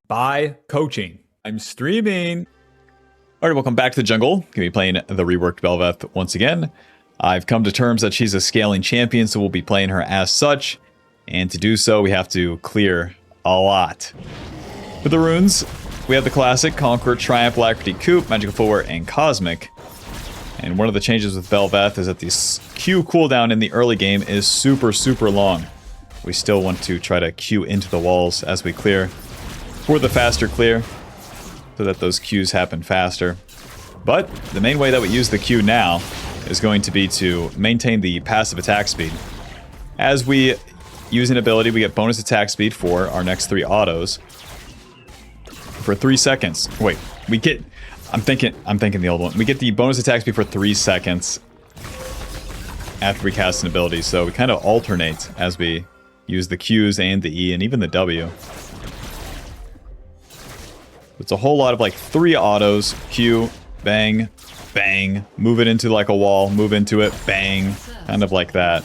by coaching. I'm streaming. All right, welcome back to the jungle. Gonna be playing the reworked Bel'veth once again. I've come to terms that she's a scaling champion, so we'll be playing her as such. And to do so, we have to clear a lot. For the runes, we have the classic Conquer, Triumph, Alacrity, Coup, Magical Footwear, and Cosmic. And one of the changes with Bel'veth is that the Q cooldown in the early game is super long. We still want to try to Q into the walls as we clear for the faster clear, so that those Qs happen faster. But the main way that we use the Q now is going to be to maintain the passive attack speed. As we use an ability, we get bonus attack speed for our next 3 autos for 3 seconds. Wait, we get... I'm thinking the old one. We get the bonus attack speed for 3 seconds after we cast an ability, so we kind of alternate as we use the Qs and the E and even the W. It's a whole lot of like 3 autos, Q, bang, bang, move it into like a wall, move into it, bang, kind of like that.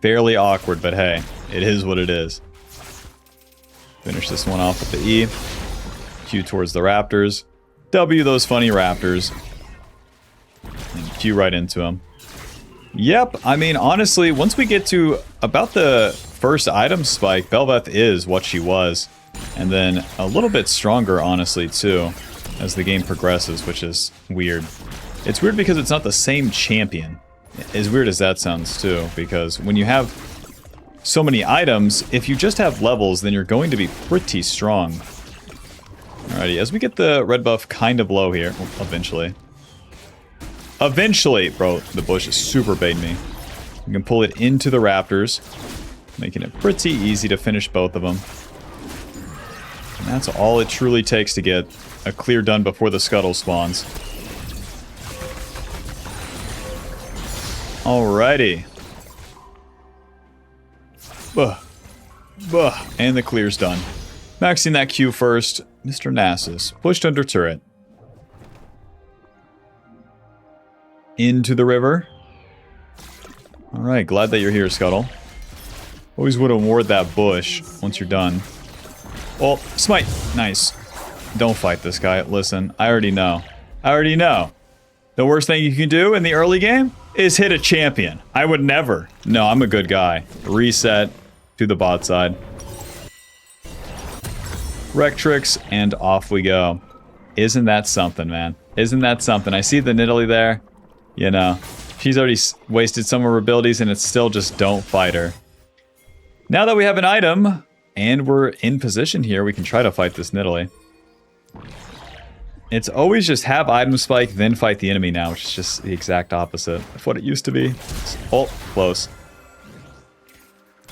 Fairly awkward, but hey, it is what it is. Finish this one off with the E. Q towards the raptors. W those funny raptors. And Q right into them. Yep, I mean, honestly, once we get to about the first item spike, Bel'veth is what she was. And then a little bit stronger, honestly, too, as the game progresses, which is weird. It's weird because it's not the same champion. As weird as that sounds, too, because when you have so many items, if you just have levels, then you're going to be pretty strong. Alrighty, as we get the red buff kind of low here, eventually. Eventually! Bro, the bush is super baiting me. You can pull it into the raptors, making it pretty easy to finish both of them. And that's all it truly takes to get a clear done before the scuttle spawns. Alrighty. And the clear's done. Maxing that Q first. Mr. Nasus. Pushed under turret. Into the river. Alright, glad that you're here, Scuttle. Always would award that bush once you're done. Oh, smite. Nice. Don't fight this guy. Listen, I already know. I already know. The worst thing you can do in the early game is hit a champion. I would never. No, I'm a good guy. Reset to the bot side. Rectrix, and off we go. Isn't that something, man? Isn't that something? I see the Nidalee there. You know, she's already wasted some of her abilities, and it's still just don't fight her. Now that we have an item... and we're in position here, we can try to fight this Nidalee. It's always just have item spike, then fight the enemy now, which is just the exact opposite of what it used to be. Oh, close.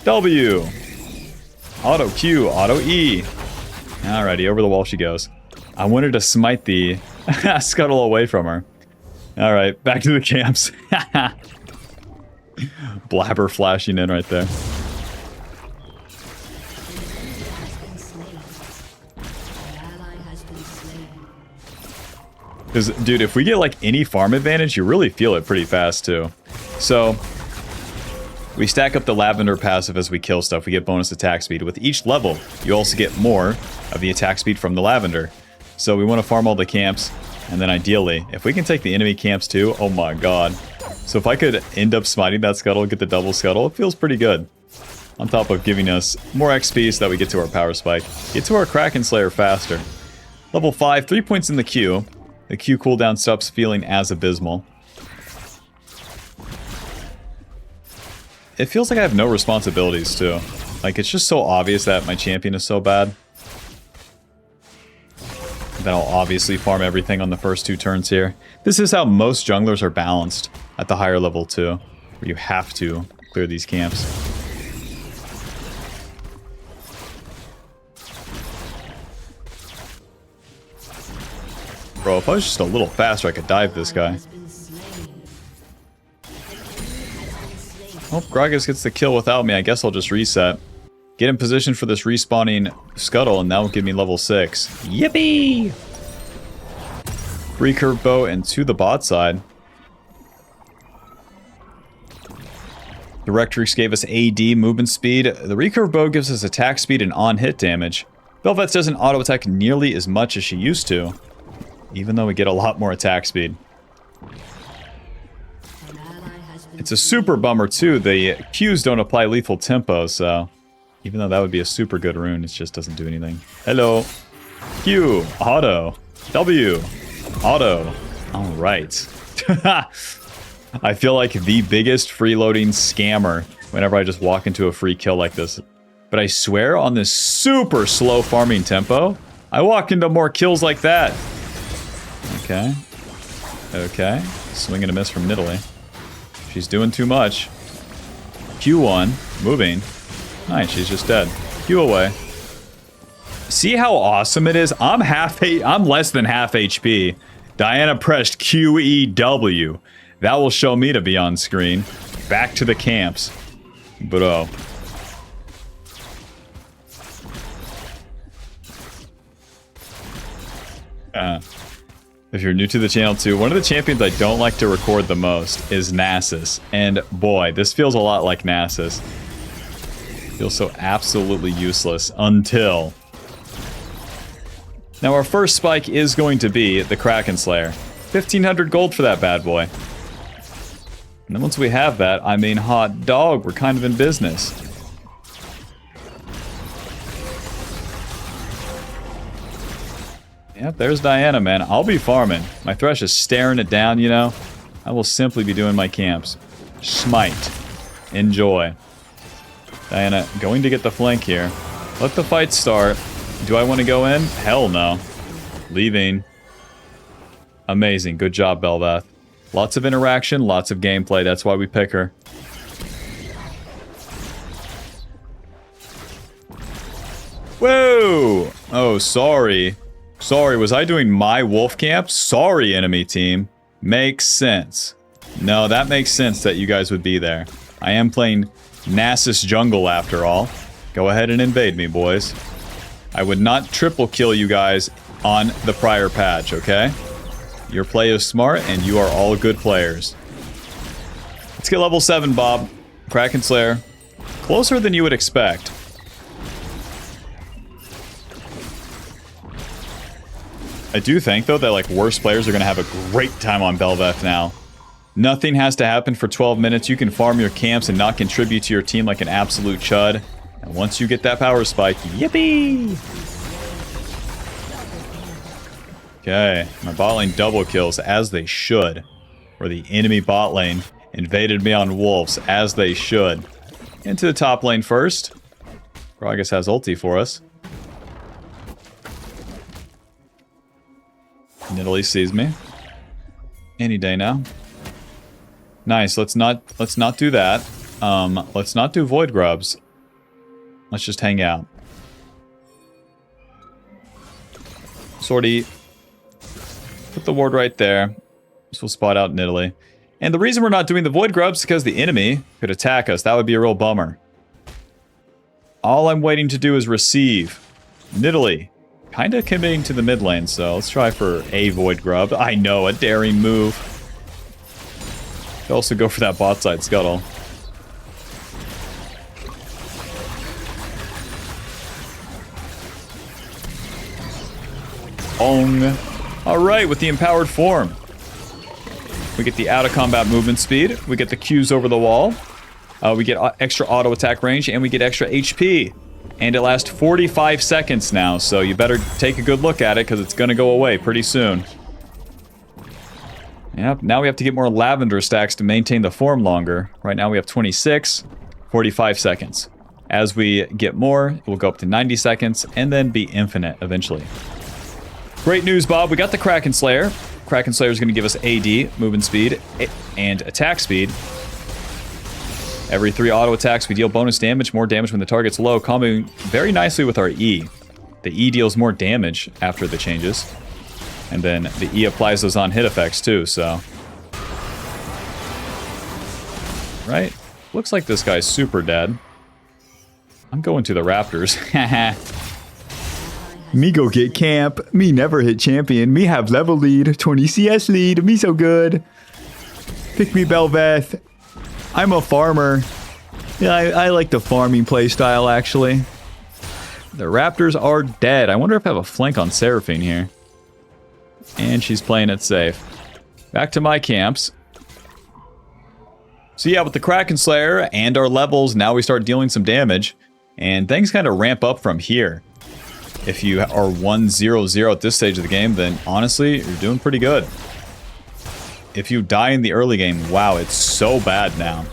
W. Auto Q, auto E. Alrighty, over the wall she goes. I wanted to smite the scuttle away from her. Alright, back to the camps. Blabber flashing in right there. Because, dude, if we get, like, any farm advantage, you really feel it pretty fast, too. So, we stack up the Lavender passive as we kill stuff. We get bonus attack speed. With each level, you also get more of the attack speed from the Lavender. So we want to farm all the camps, and then ideally, if we can take the enemy camps, too, oh my god. So if I could end up smiting that scuttle, get the double scuttle, it feels pretty good. On top of giving us more XP so that we get to our power spike. Get to our Kraken Slayer faster. Level 5, 3 points in the Q. The Q cooldown stops feeling as abysmal. It feels like I have no responsibilities, too. Like, it's just so obvious that my champion is so bad. That I'll obviously farm everything on the first 2 turns here. This is how most junglers are balanced at the higher level, too. Where you have to clear these camps. Bro, if I was just a little faster, I could dive this guy. Oh, Gragas gets the kill without me. I guess I'll just reset. Get in position for this respawning scuttle, and that will give me level 6. Yippee! Recurve bow and to the bot side. The Rectrix gave us AD movement speed. The recurve bow gives us attack speed and on-hit damage. Bel'veth doesn't auto-attack nearly as much as she used to, even though we get a lot more attack speed. It's a super bummer, too. The Qs don't apply lethal tempo, so even though that would be a super good rune, it just doesn't do anything. Hello. Q. Auto. W. Auto. All right. I feel like the biggest freeloading scammer whenever I just walk into a free kill like this. But I swear, on this super slow farming tempo, I walk into more kills like that. Okay. Okay. Swing and a miss from Nidalee. She's doing too much. Q1. Moving. Nice, she's just dead. Q away. See how awesome it is? I'm less than half HP. Diana pressed QEW. That will show me to be on screen. Back to the camps. Bro. If you're new to the channel too, one of the champions I don't like to record the most is Nasus. And boy, this feels a lot like Nasus. Feels so absolutely useless until... Now our first spike is going to be the Kraken Slayer. 1,500 gold for that bad boy. And then once we have that, I mean, hot dog, we're kind of in business. Yep, there's Diana, man. I'll be farming. My Thresh is staring it down, you know. I will simply be doing my camps. Smite. Enjoy. Diana going to get the flank here. Let the fight start. Do I want to go in? Hell no. Leaving. Amazing. Good job, Bel'veth. Lots of interaction, lots of gameplay. That's why we pick her. Whoa! Oh, sorry. Sorry, was I doing my wolf camp? Sorry, enemy team. Makes sense. No, that makes sense that you guys would be there. I am playing Nasus Jungle after all. Go ahead and invade me, boys. I would not triple kill you guys on the prior patch, okay? Your play is smart, and you are all good players. Let's get level 7, Bob. Kraken Slayer. Closer than you would expect. I do think, though, that like worse players are going to have a great time on Bel'veth now. Nothing has to happen for 12 minutes. You can farm your camps and not contribute to your team like an absolute chud. And once you get that power spike, yippee! Okay, my bot lane double kills, as they should. Or the enemy bot lane invaded me on wolves, as they should. Into the top lane first. Gragas has ulti for us. Nidalee sees me. Any day now. Nice, let's not do that. Let's not do void grubs. Let's just hang out. Sortie. Put the ward right there. This will spot out Nidalee. And the reason we're not doing the void grubs is because the enemy could attack us. That would be a real bummer. All I'm waiting to do is receive. Nidalee. Kind of committing to the mid lane, so let's try for a void grub. I know, a daring move. Could also go for that bot side scuttle. Ong. Alright, with the empowered form. We get the out of combat movement speed. We get the Qs over the wall. We get extra auto attack range, and we get extra HP. And it lasts 45 seconds now, so you better take a good look at it because it's going to go away pretty soon. Yep, now we have to get more lavender stacks to maintain the form longer. Right now we have 26, 45 seconds. As we get more, it will go up to 90 seconds and then be infinite eventually. Great news, Bob. We got the Kraken Slayer. Kraken Slayer is going to give us AD, movement speed, and attack speed. Every 3 auto attacks, we deal bonus damage, more damage when the target's low, comboing very nicely with our E. The E deals more damage after the changes. And then the E applies those on hit effects too, so... Right? Looks like this guy's super dead. I'm going to the Raptors. Me go get camp. Me never hit champion. Me have level lead. 20 CS lead. Me so good. Pick me, Bel'veth. I'm a farmer. Yeah, I like the farming playstyle, actually. The Raptors are dead. I wonder if I have a flank on Seraphine here. And she's playing it safe. Back to my camps. So yeah, with the Kraken Slayer and our levels, now we start dealing some damage. And things kind of ramp up from here. If you are 1-0-0 at this stage of the game, then honestly, you're doing pretty good. If you die in the early game, wow, it's so bad now.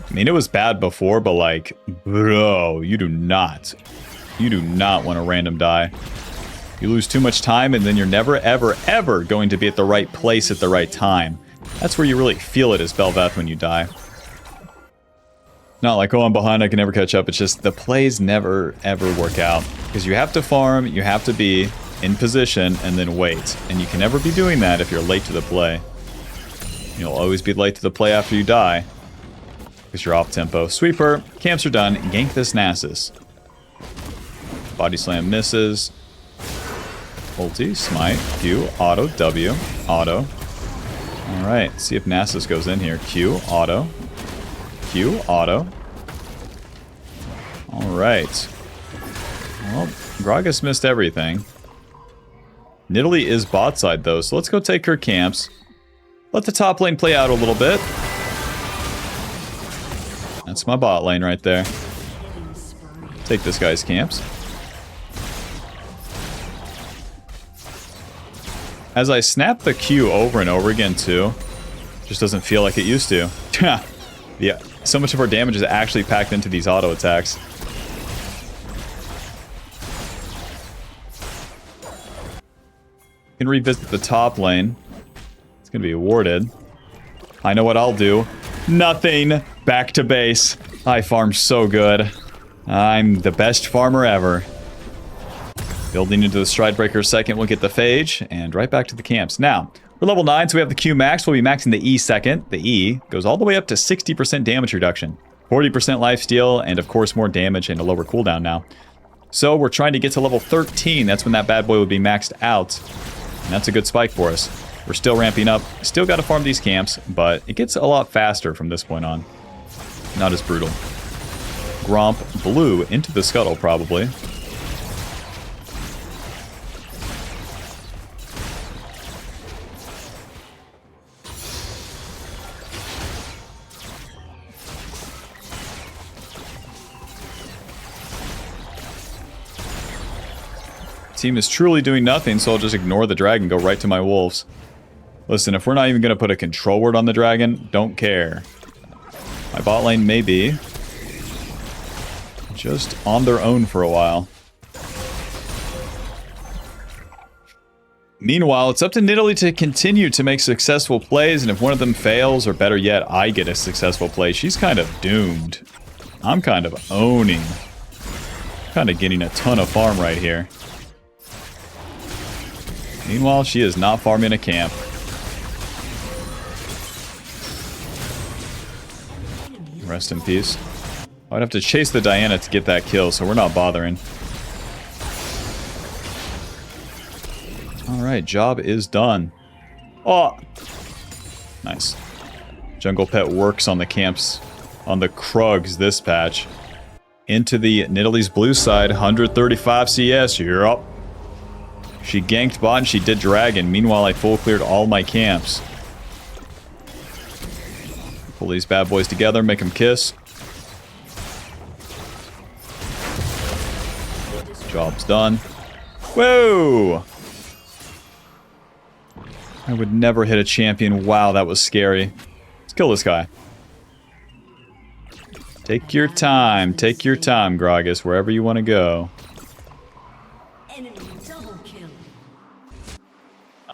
I mean, it was bad before, but like, bro, you do not want a random die. You lose too much time, and then you're never, ever, ever going to be at the right place at the right time. That's where you really feel it as Bel'veth when you die. Not like, oh, I'm behind, I can never catch up. It's just the plays never, ever work out. Because you have to farm, you have to be in position, and then wait. And you can never be doing that if you're late to the play. You'll always be late to the play after you die. Because you're off tempo. Sweeper, camps are done. Gank this Nasus. Body slam misses. Ulti, smite, Q, auto, W, auto. Alright, see if Nasus goes in here. Q, auto. Q, auto. Alright. Well, Gragas missed everything. Nidalee is bot side though, so let's go take her camps. Let the top lane play out a little bit. That's my bot lane right there. Take this guy's camps. As I snap the Q over and over again too, just doesn't feel like it used to. Yeah, so much of our damage is actually packed into these auto attacks. Can revisit the top lane. It's gonna be awarded. I know what I'll do. Nothing. Back to base. I farm so good. I'm the best farmer ever. Building into the Stridebreaker second, we'll get the Phage, and right back to the camps. Now, we're level 9, so we have the Q max. We'll be maxing the E second. The E goes all the way up to 60% damage reduction, 40% lifesteal, and of course more damage and a lower cooldown now. So we're trying to get to level 13. That's when that bad boy would be maxed out. And that's a good spike for us. We're still ramping up. Still got to farm these camps, but it gets a lot faster from this point on. Not as brutal. Gromp blue into the scuttle, probably. Team is truly doing nothing, so I'll just ignore the dragon, go right to my wolves. Listen, if we're not even going to put a control word on the dragon, don't care. My bot lane may be just on their own for a while. Meanwhile, it's up to Nidalee to continue to make successful plays, and if one of them fails, or better yet, I get a successful play, she's kind of doomed. I'm kind of owning. Kind of getting a ton of farm right here. Meanwhile, she is not farming a camp. Rest in peace. I'd have to chase the Diana to get that kill, so we're not bothering. Alright, job is done. Oh! Nice. Jungle Pet works on the camps, on the Krugs this patch. Into the Nidalee's blue side, 135 CS, you're up. She ganked bot and she did dragon. Meanwhile, I full cleared all my camps. Pull these bad boys together, make them kiss. Job's done. Whoa! I would never hit a champion. Wow, that was scary. Let's kill this guy. Take your time, Gragas, wherever you want to go.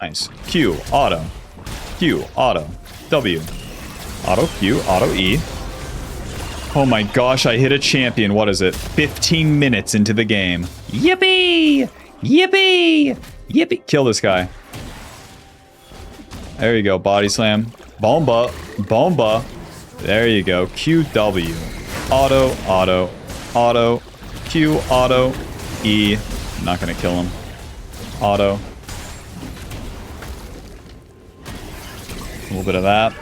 Nice. Q, auto. Q, auto. W. Auto, Q, auto, E. Oh my gosh, I hit a champion. What is it? 15 minutes into the game. Yippee! Yippee! Yippee! Kill this guy. There you go. Body slam. Bomba. Bomba. There you go. Q, W. Auto, auto, auto. Q, auto. E. I'm not gonna kill him. Auto. A little bit of that.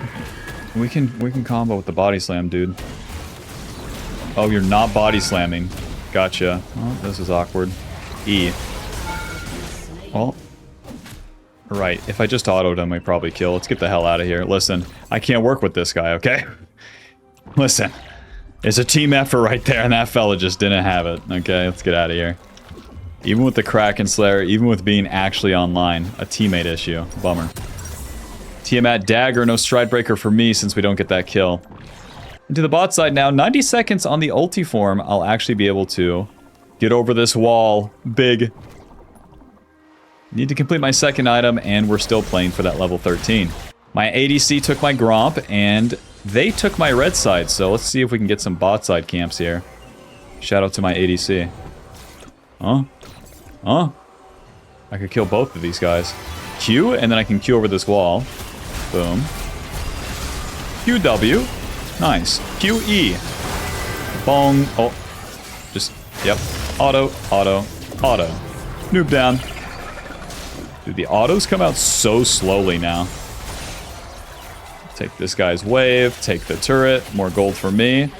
We can combo with the body slam, dude. Oh, you're not body slamming. Gotcha. Oh, this is awkward. E. Well. Right. If I just autoed him, I'd probably kill. Let's get the hell out of here. Listen, I can't work with this guy, okay? Listen. It's a team effort right there, and that fella just didn't have it. Okay, let's get out of here. Even with the Kraken Slayer, even with being actually online, a teammate issue. Bummer. Tiamat Dagger, no Stride Breaker for me since we don't get that kill. Into the bot side now, 90 seconds on the ulti form. I'll actually be able to get over this wall. Big. Need to complete my second item, and we're still playing for that level 13. My ADC took my Gromp, and they took my red side, so let's see if we can get some bot side camps here. Shout out to my ADC. Huh? Huh? I could kill both of these guys. Q, and then I can Q over this wall. Boom. QW. Nice. QE. Bong. Oh. Just, yep. Auto, auto, auto. Noob down. Dude, the autos come out so slowly now. Take this guy's wave. Take the turret. More gold for me.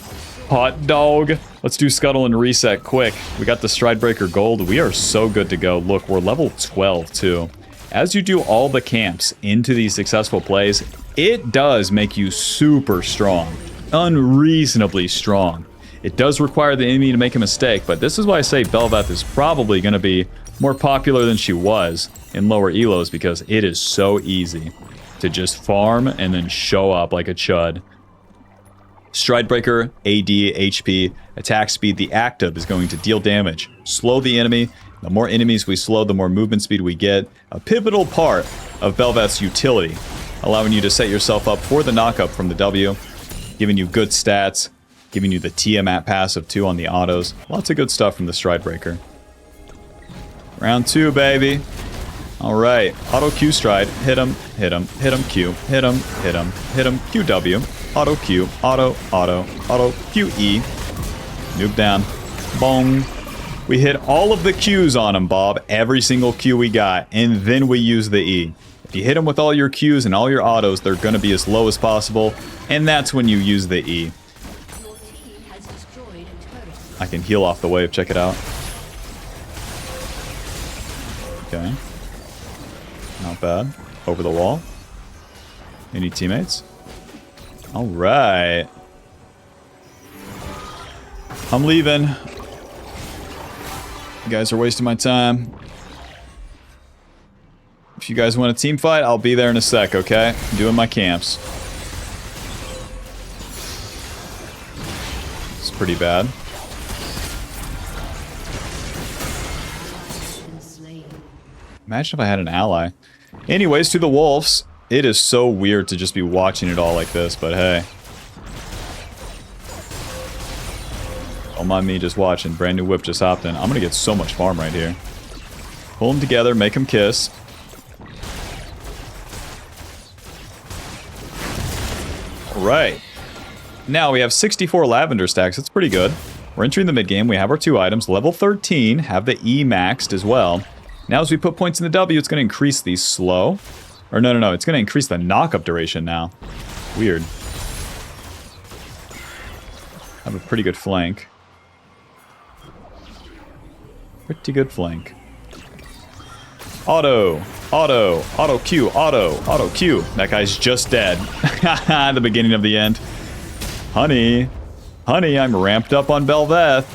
Hot dog. Let's do Scuttle and reset quick. We got the Stride Breaker gold. We are so good to go. Look, we're level 12 too. As you do all the camps into these successful plays, it does make you super strong. Unreasonably strong. It does require the enemy to make a mistake, but this is why I say Bel'veth is probably going to be more popular than she was in lower elos, because it is so easy to just farm and then show up like a chud. Stride Breaker, AD, HP, attack speed. The active is going to deal damage, slow the enemy. The more enemies we slow, the more movement speed we get. A pivotal part of Bel'veth's utility, allowing you to set yourself up for the knockup from the W, giving you good stats, giving you the Tiamat passive too on the autos. Lots of good stuff from the Stride Breaker. Round 2, baby. All right, auto Q stride, hit him, hit him, hit him Q, hit him, hit him, hit him QW, auto Q, auto, auto, auto QE, noob down, bong. We hit all of the Qs on him, Bob, every single Q we got, and then we use the E. If you hit him with all your Qs and all your autos, they're going to be as low as possible, and that's when you use the E. I can heal off the wave, check it out. Okay. Not bad. Over the wall. Any teammates? Alright. I'm leaving. You guys are wasting my time. If you guys want a team fight, I'll be there in a sec, okay? I'm doing my camps. It's pretty bad. Imagine if I had an ally. Anyways, to the wolves. It is so weird to just be watching it all like this, but hey. Don't mind me just watching. Brand new whip just hopped in. I'm gonna get so much farm right here. Pull them together, make them kiss. Alright. Now we have 64 lavender stacks. That's pretty good. We're entering the mid game. We have our 2 items. Level 13. Have the E maxed as well. Now as we put points in the W, it's going to increase the slow. Or no. It's going to increase the knock-up duration now. Weird. Have a pretty good flank. Pretty good flank. Auto Q, auto Q. That guy's just dead. The beginning of the end. Honey, I'm ramped up on Bel'veth.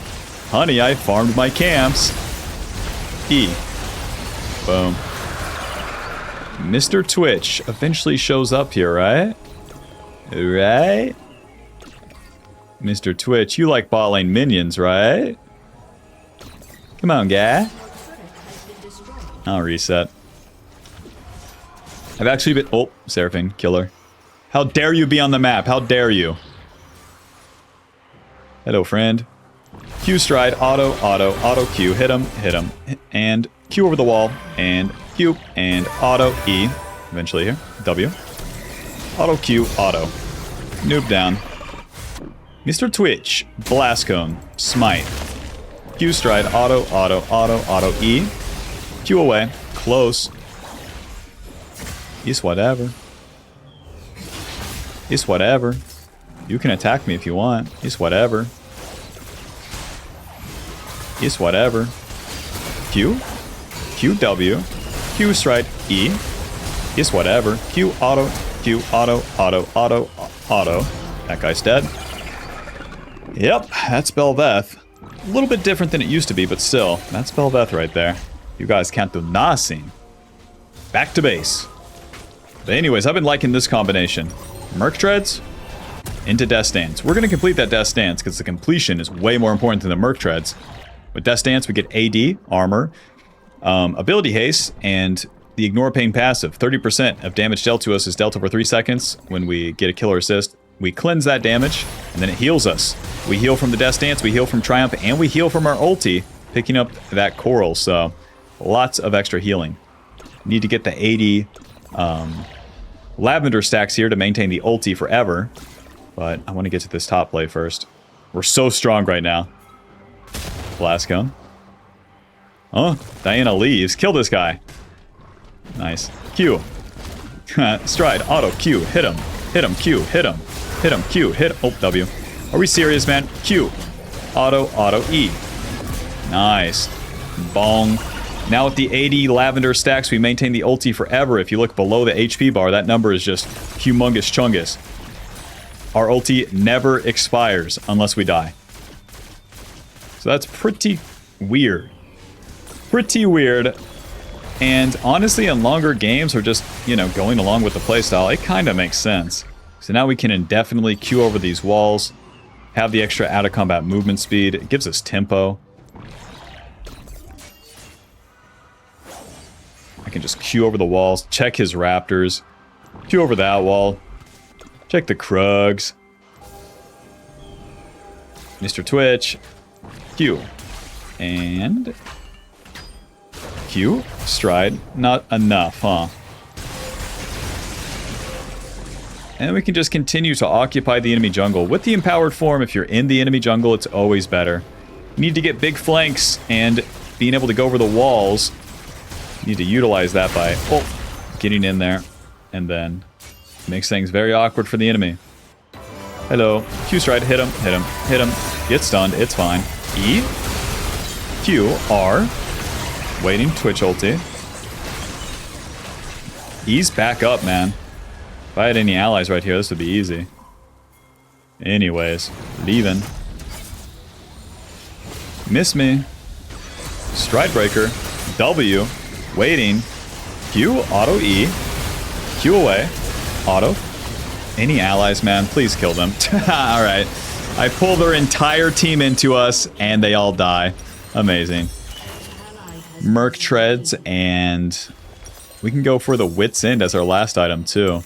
Honey, I farmed my camps. E. Boom. Mr. Twitch eventually shows up here, right? Right? Mr. Twitch, you like bot lane minions, right? Come on, guy. I'll reset. I've actually been... Oh, Seraphine, killer. How dare you be on the map? How dare you? Hello, friend. Q stride, auto Q. Hit him, and Q over the wall, and Q, and auto E. Eventually here. W. Auto Q, auto. Noob down. Mr. Twitch, Blast Cone, Smite. Q stride, auto E. Q away. Close. It's whatever. It's whatever. You can attack me if you want. It's whatever. Is whatever. Q. Q, W. Q, stride, E. Is whatever. Q, auto. Q, auto, auto, auto, auto. That guy's dead. Yep, that's Bel'veth. A little bit different than it used to be, but still, that's Bel'veth right there. You guys can't do nothing. Back to base. But anyways, I've been liking this combination. Merc Treads into Death Stance. We're going to complete that Death Stance because the completion is way more important than the Merc Treads. With Death Stance, we get AD, armor, ability haste, and the Ignore Pain passive. 30% of damage dealt to us is dealt over 3 seconds when we get a killer assist. We cleanse that damage, and then it heals us. We heal from the Death Stance, we heal from Triumph, and we heal from our ulti, picking up that coral, so lots of extra healing. Need to get the 80 lavender stacks here to maintain the ulti forever, but I want to get to this top play first. We're so strong right now. Blast Cone. Oh, Diana leaves. Kill this guy. Nice. Q. Stride. Auto. Q. Hit him. Hit him. Q. Hit him. Hit him. Q. Hit. Oh, W. Are we serious, man? Q. Auto. Auto. E. Nice. Bong. Now with the 80 lavender stacks, we maintain the ulti forever. If you look below the HP bar, that number is just humongous chungus. Our ulti never expires unless we die. So that's pretty weird. Pretty weird. And honestly, in longer games or just, you know, going along with the playstyle, it kind of makes sense. So now we can indefinitely queue over these walls, have the extra out-of-combat movement speed. It gives us tempo. I can just queue over the walls, check his raptors, queue over that wall, check the Krugs. Mr. Twitch, Q, and Q, stride, not enough, huh? And we can just continue to occupy the enemy jungle. With the empowered form, if you're in the enemy jungle, it's always better. You need to get big flanks, and being able to go over the walls, you need to utilize that by getting in there, and then makes things very awkward for the enemy. Hello. Q stride, hit him, hit him, hit him. Get stunned, it's fine. E. Q, R. Waiting, Twitch ulti. E's back up, man. If I had any allies right here, this would be easy. Anyways, leaving. Miss me. Stride breaker. W. Waiting. Q, auto E. Q away. Auto. Any allies, man, please kill them. Alright. I pull their entire team into us, and they all die. Amazing. Merc Treads, and we can go for the Wit's End as our last item, too.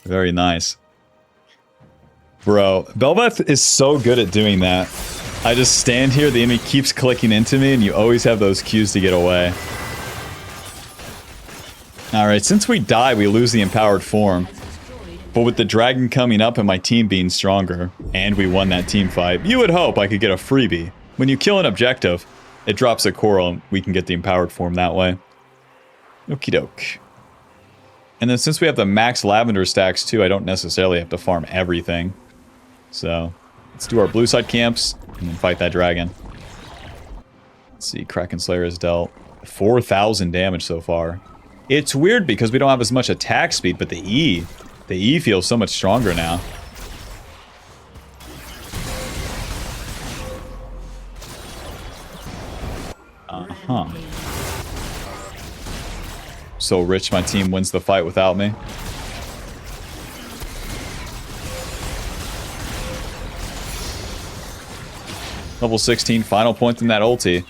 Very nice. Bro, Bel'veth is so good at doing that. I just stand here, the enemy keeps clicking into me, and you always have those Qs to get away. Alright, since we die, we lose the empowered form. But with the dragon coming up and my team being stronger, and we won that team fight, you would hope I could get a freebie. When you kill an objective, it drops a coral, and we can get the empowered form that way. Okie doke. And then since we have the max lavender stacks too, I don't necessarily have to farm everything. So, let's do our blue side camps, and then fight that dragon. Let's see, Kraken Slayer has dealt 4,000 damage so far. It's weird because we don't have as much attack speed, but the E feels so much stronger now. Uh-huh. So rich my team wins the fight without me. Level 16, final point in that ulti.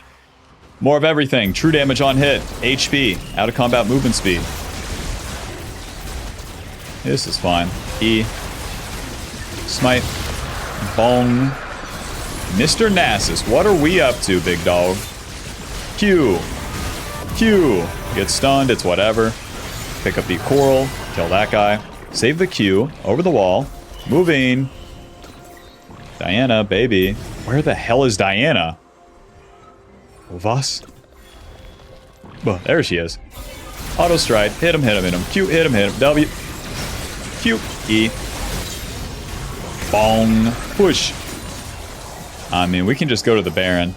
More of everything. True damage on hit. HP. Out of combat movement speed. This is fine. E. Smite. Bong. Mr. Nasus, what are we up to, big dog? Q. Q. Get stunned, it's whatever. Pick up the coral. Kill that guy. Save the Q. Over the wall. Moving. Diana, baby. Where the hell is Diana? Was? Well, there she is. Auto stride. Hit him, hit him, hit him. Q, hit him, hit him. W. Q. E. Bong. Push. I mean, we can just go to the Baron.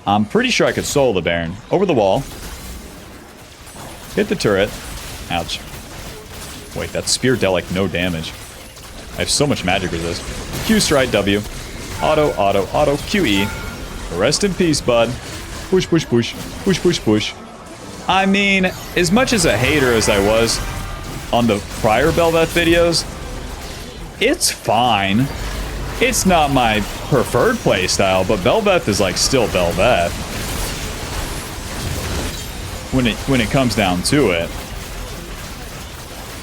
I'm pretty sure I could solo the Baron. Over the wall. Hit the turret. Ouch. Wait, that spear dealt like no damage. I have so much magic resist. Q stride W. Auto, auto, auto, QE. Rest in peace, bud. Push, push, push. Push, push, push. I mean, as much as a hater as I was on the prior Bel'veth videos, it's fine. It's not my preferred playstyle, but Bel'veth is like still Bel'veth. When it comes down to it.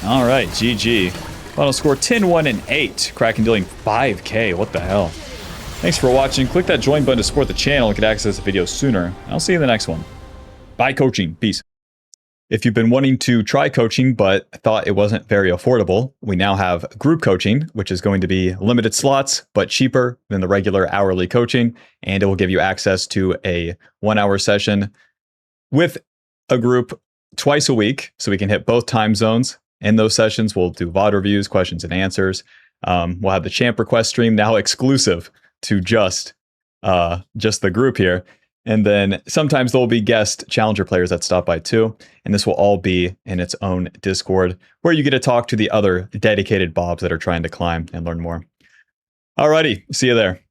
Alright, GG. Final score 10-1 and 8. Kraken dealing 5k. What the hell? Thanks for watching. Click that join button to support the channel and get access to videos sooner. I'll see you in the next one. Bye, coaching. Peace. If you've been wanting to try coaching but thought it wasn't very affordable, we now have group coaching, which is going to be limited slots, but cheaper than the regular hourly coaching. And it will give you access to a 1-hour session with a group twice a week. So we can hit both time zones. In those sessions, we'll do VOD reviews, questions and answers. We'll have the champ request stream now exclusive to just the group here. And then sometimes there'll be guest challenger players that stop by too. And this will all be in its own Discord where you get to talk to the other dedicated bobs that are trying to climb and learn more. Alrighty, see you there.